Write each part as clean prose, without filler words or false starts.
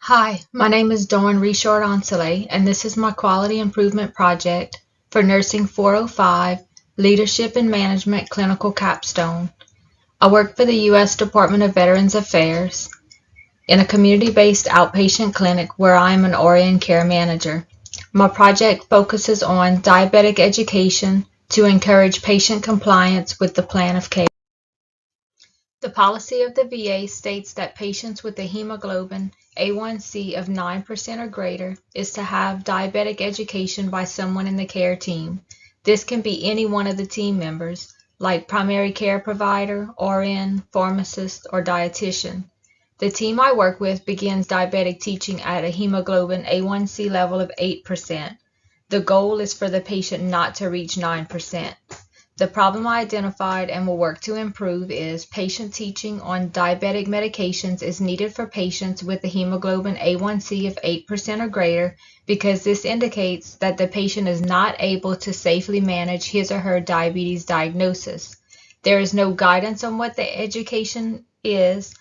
Hi, my name is Dawn Richard-Ansele, and this is my Quality Improvement Project for Nursing 405 Leadership and Management Clinical Capstone. I work for the U.S. Department of Veterans Affairs in a community-based outpatient clinic where I am an RN care manager. My project focuses on diabetic education to encourage patient compliance with the plan of care. The policy of the VA states that patients with a hemoglobin A1C of 9% or greater is to have diabetic education by someone in the care team. This can be any one of the team members, like primary care provider, RN, pharmacist, or dietitian. The team I work with begins diabetic teaching at a hemoglobin A1C level of 8%. The goal is for the patient not to reach 9%. The problem I identified and will work to improve is patient teaching on diabetic medications is needed for patients with a hemoglobin A1C of 8% or greater because this indicates that the patient is not able to safely manage his or her diabetes diagnosis. There is no guidance on what the education is.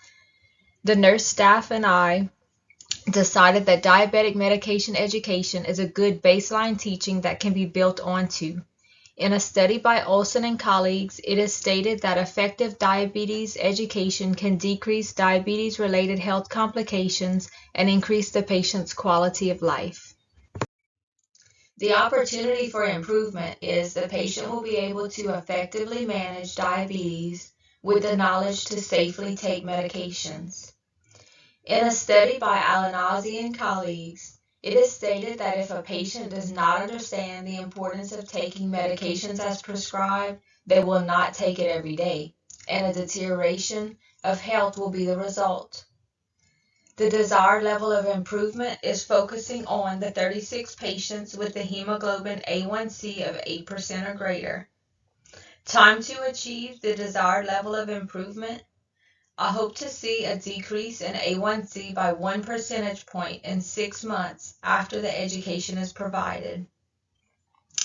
The nurse staff and I decided that diabetic medication education is a good baseline teaching that can be built onto. In a study by Olson and colleagues, it is stated that effective diabetes education can decrease diabetes-related health complications and increase the patient's quality of life. The opportunity for improvement is the patient will be able to effectively manage diabetes with the knowledge to safely take medications. In a study by Alanazzi and colleagues, it is stated that if a patient does not understand the importance of taking medications as prescribed, they will not take it every day, and a deterioration of health will be the result. The desired level of improvement is focusing on the 36 patients with the hemoglobin A1C of 8% or greater. Time to achieve the desired level of improvement. I hope to see a decrease in A1C by 1 percentage point in 6 months after the education is provided.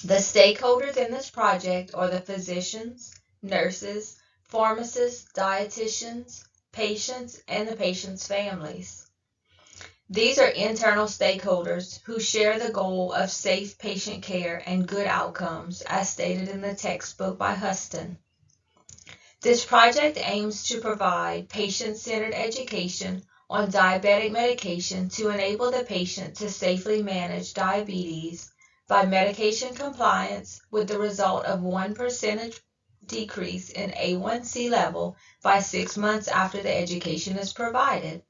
The stakeholders in this project are the physicians, nurses, pharmacists, dietitians, patients, and the patients' families. These are internal stakeholders who share the goal of safe patient care and good outcomes as stated in the textbook by Huston. This project aims to provide patient-centered education on diabetic medication to enable the patient to safely manage diabetes by medication compliance with the result of 1 percentage decrease in A1C level by 6 months after the education is provided.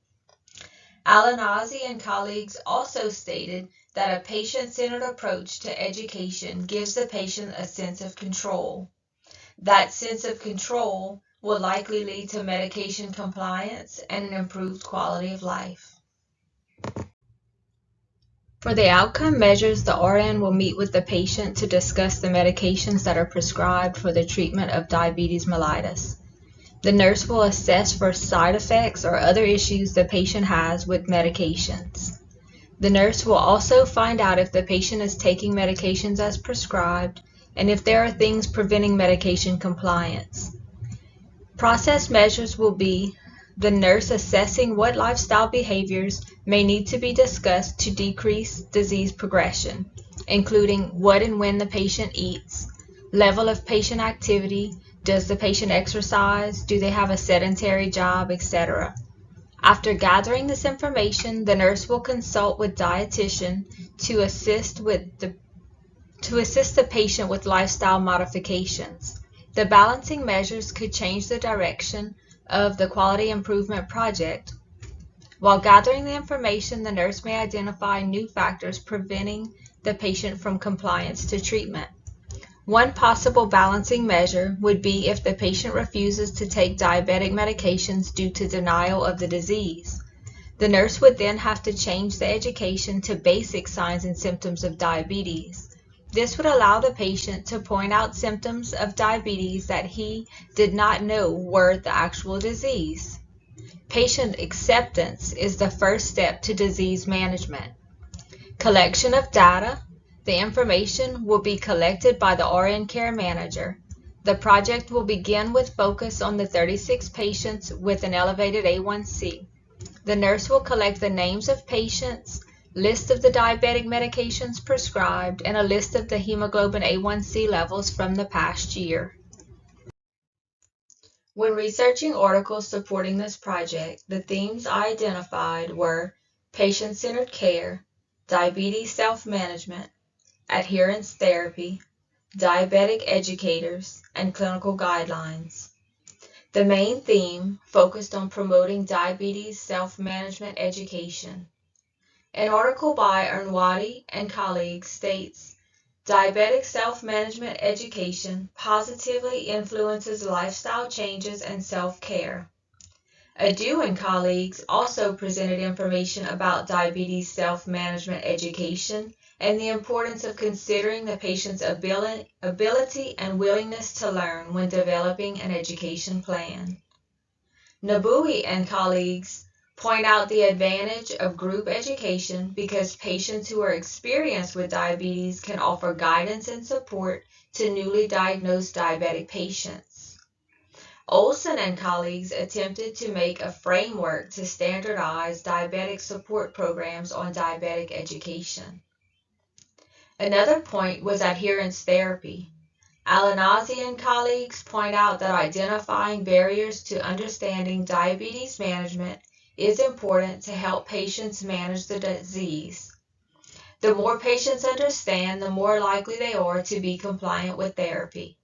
Alanazzi and colleagues also stated that a patient-centered approach to education gives the patient a sense of control. That sense of control will likely lead to medication compliance and an improved quality of life. For the outcome measures, the RN will meet with the patient to discuss the medications that are prescribed for the treatment of diabetes mellitus. The nurse will assess for side effects or other issues the patient has with medications. The nurse will also find out if the patient is taking medications as prescribed and if there are things preventing medication compliance. Process measures will be the nurse assessing what lifestyle behaviors may need to be discussed to decrease disease progression, including what and when the patient eats, level of patient activity, does the patient exercise, do they have a sedentary job, etc. After gathering this information, the nurse will consult with dietitian to assist the patient with lifestyle modifications. The balancing measures could change the direction of the quality improvement project. While gathering the information, the nurse may identify new factors preventing the patient from compliance to treatment. One possible balancing measure would be if the patient refuses to take diabetic medications due to denial of the disease. The nurse would then have to change the education to basic signs and symptoms of diabetes. This would allow the patient to point out symptoms of diabetes that he did not know were the actual disease. Patient acceptance is the first step to disease management. Collection of data. The information will be collected by the RN care manager. The project will begin with focus on the 36 patients with an elevated A1C. The nurse will collect the names of patients, list of the diabetic medications prescribed, and a list of the hemoglobin A1C levels from the past year. When researching articles supporting this project, the themes I identified were patient-centered care, diabetes self-management, adherence therapy, diabetic educators, and clinical guidelines. The main theme focused on promoting diabetes self-management education. An article by Ernwadi and colleagues states, diabetic self-management education positively influences lifestyle changes and self-care. Adu and colleagues also presented information about diabetes self-management education and the importance of considering the patient's ability and willingness to learn when developing an education plan. Nabui and colleagues point out the advantage of group education because patients who are experienced with diabetes can offer guidance and support to newly diagnosed diabetic patients. Olson and colleagues attempted to make a framework to standardize diabetic support programs on diabetic education. Another point was adherence therapy. Alanazi and colleagues point out that identifying barriers to understanding diabetes management is important to help patients manage the disease. The more patients understand, the more likely they are to be compliant with therapy.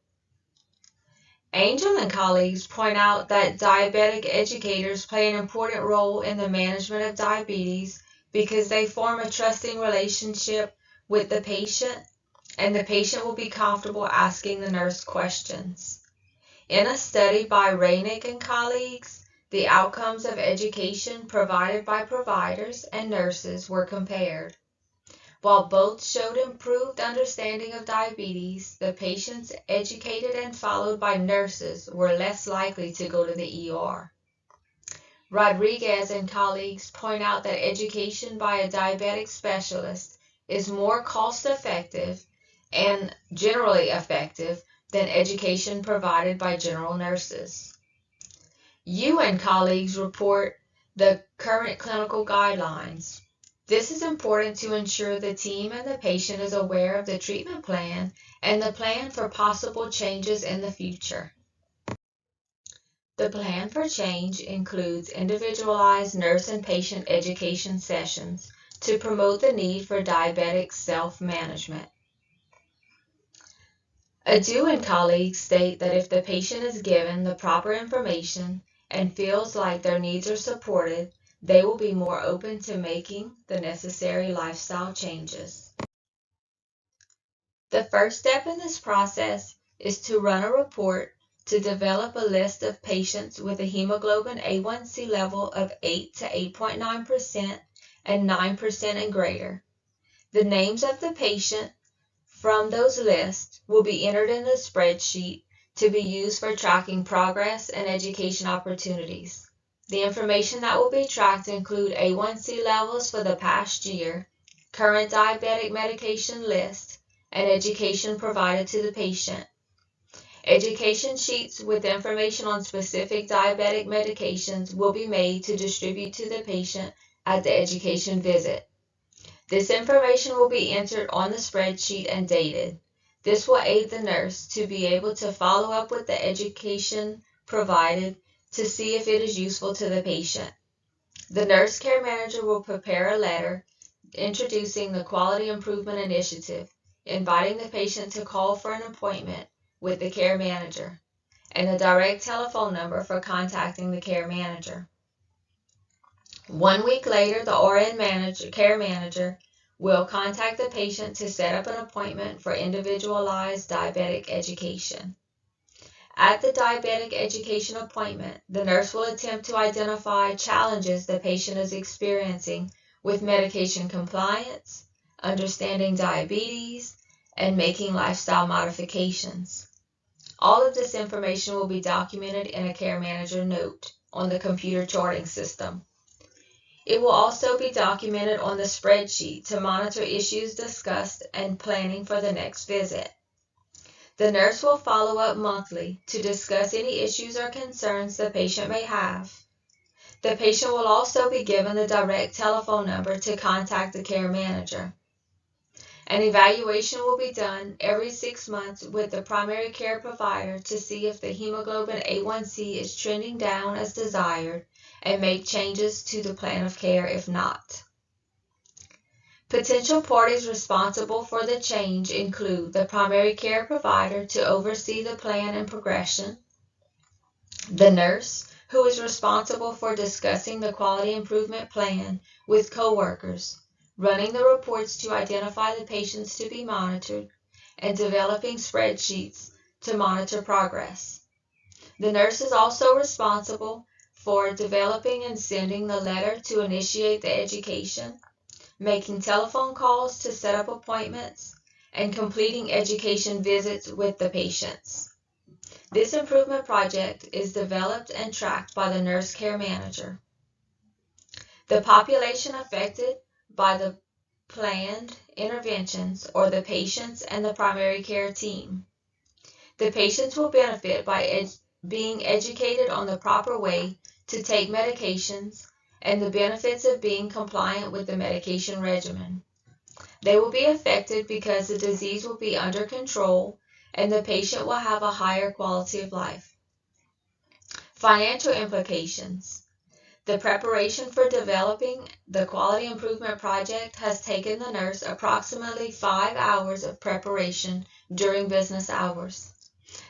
Angel and colleagues point out that diabetic educators play an important role in the management of diabetes because they form a trusting relationship with the patient, and the patient will be comfortable asking the nurse questions. In a study by Rainick and colleagues, the outcomes of education provided by providers and nurses were compared. While both showed improved understanding of diabetes, the patients educated and followed by nurses were less likely to go to the ER. Rodriguez and colleagues point out that education by a diabetic specialist is more cost-effective and generally effective than education provided by general nurses. Yu and colleagues report the current clinical guidelines. This is important to ensure the team and the patient is aware of the treatment plan and the plan for possible changes in the future. The plan for change includes individualized nurse and patient education sessions to promote the need for diabetic self-management. Adu and colleagues state that if the patient is given the proper information and feels like their needs are supported, they will be more open to making the necessary lifestyle changes. The first step in this process is to run a report to develop a list of patients with a hemoglobin A1C level of 8 to 8.9% and 9% and greater. The names of the patient from those lists will be entered in the spreadsheet to be used for tracking progress and education opportunities. The information that will be tracked include A1C levels for the past year, current diabetic medication list, and education provided to the patient. Education sheets with information on specific diabetic medications will be made to distribute to the patient at the education visit. This information will be entered on the spreadsheet and dated. This will aid the nurse to be able to follow up with the education provided to see if it is useful to the patient. The nurse care manager will prepare a letter introducing the Quality Improvement Initiative, inviting the patient to call for an appointment with the care manager, and a direct telephone number for contacting the care manager. 1 week later, the RN care manager will contact the patient to set up an appointment for individualized diabetic education. At the diabetic education appointment, the nurse will attempt to identify challenges the patient is experiencing with medication compliance, understanding diabetes, and making lifestyle modifications. All of this information will be documented in a care manager note on the computer charting system. It will also be documented on the spreadsheet to monitor issues discussed and planning for the next visit. The nurse will follow up monthly to discuss any issues or concerns the patient may have. The patient will also be given the direct telephone number to contact the care manager. An evaluation will be done every 6 months with the primary care provider to see if the hemoglobin A1C is trending down as desired and make changes to the plan of care if not. Potential parties responsible for the change include the primary care provider to oversee the plan and progression, the nurse, who is responsible for discussing the quality improvement plan with coworkers, running the reports to identify the patients to be monitored, and developing spreadsheets to monitor progress. The nurse is also responsible for developing and sending the letter to initiate the education, making telephone calls to set up appointments, and completing education visits with the patients. This improvement project is developed and tracked by the nurse care manager. The population affected by the planned interventions are the patients and the primary care team. The patients will benefit by being educated on the proper way to take medications and the benefits of being compliant with the medication regimen. They will be affected because the disease will be under control and the patient will have a higher quality of life. Financial implications. The preparation for developing the quality improvement project has taken the nurse approximately 5 hours of preparation during business hours.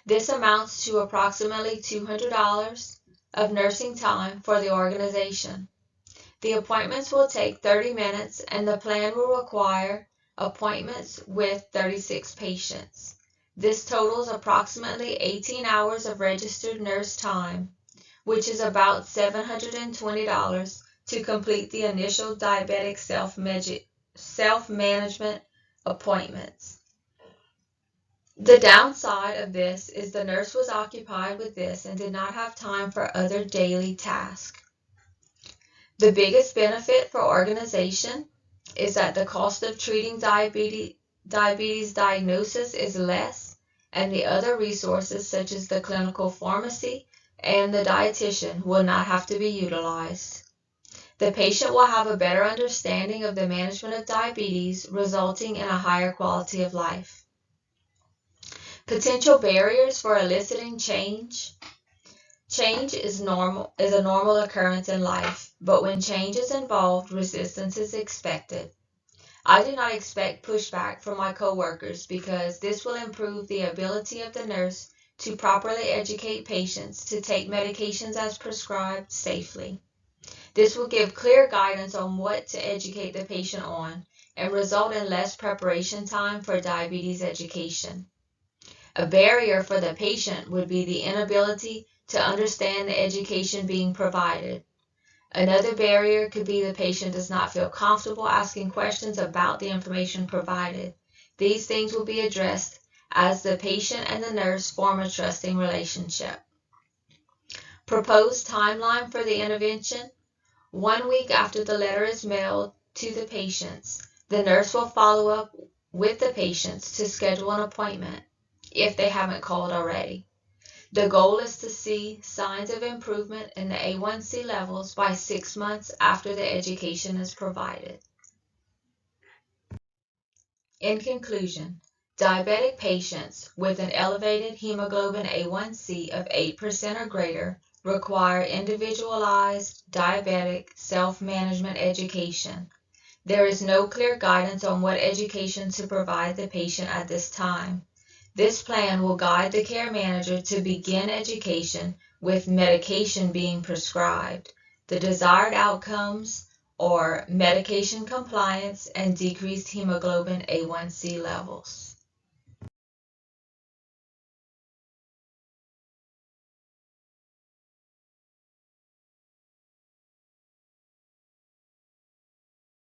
This amounts to approximately $200 of nursing time for the organization. The appointments will take 30 minutes and the plan will require appointments with 36 patients. This totals approximately 18 hours of registered nurse time, which is about $720 to complete the initial diabetic self-management appointments. The downside of this is the nurse was occupied with this and did not have time for other daily tasks. The biggest benefit for organization is that the cost of treating diabetes diagnosis is less, and the other resources such as the clinical pharmacy and the dietitian will not have to be utilized. The patient will have a better understanding of the management of diabetes, resulting in a higher quality of life. Potential barriers for eliciting change. Change is a normal occurrence in life, but when change is involved, resistance is expected. I do not expect pushback from my coworkers because this will improve the ability of the nurse to properly educate patients to take medications as prescribed safely. This will give clear guidance on what to educate the patient on and result in less preparation time for diabetes education. A barrier for the patient would be the inability to understand the education being provided. Another barrier could be the patient does not feel comfortable asking questions about the information provided. These things will be addressed as the patient and the nurse form a trusting relationship. Proposed timeline for the intervention. 1 week after the letter is mailed to the patients, the nurse will follow up with the patients to schedule an appointment if they haven't called already. The goal is to see signs of improvement in the A1C levels by 6 months after the education is provided. In conclusion, diabetic patients with an elevated hemoglobin A1C of 8% or greater require individualized diabetic self-management education. There is no clear guidance on what education to provide the patient at this time. This plan will guide the care manager to begin education with medication being prescribed. The desired outcomes are medication compliance and decreased hemoglobin A1C levels.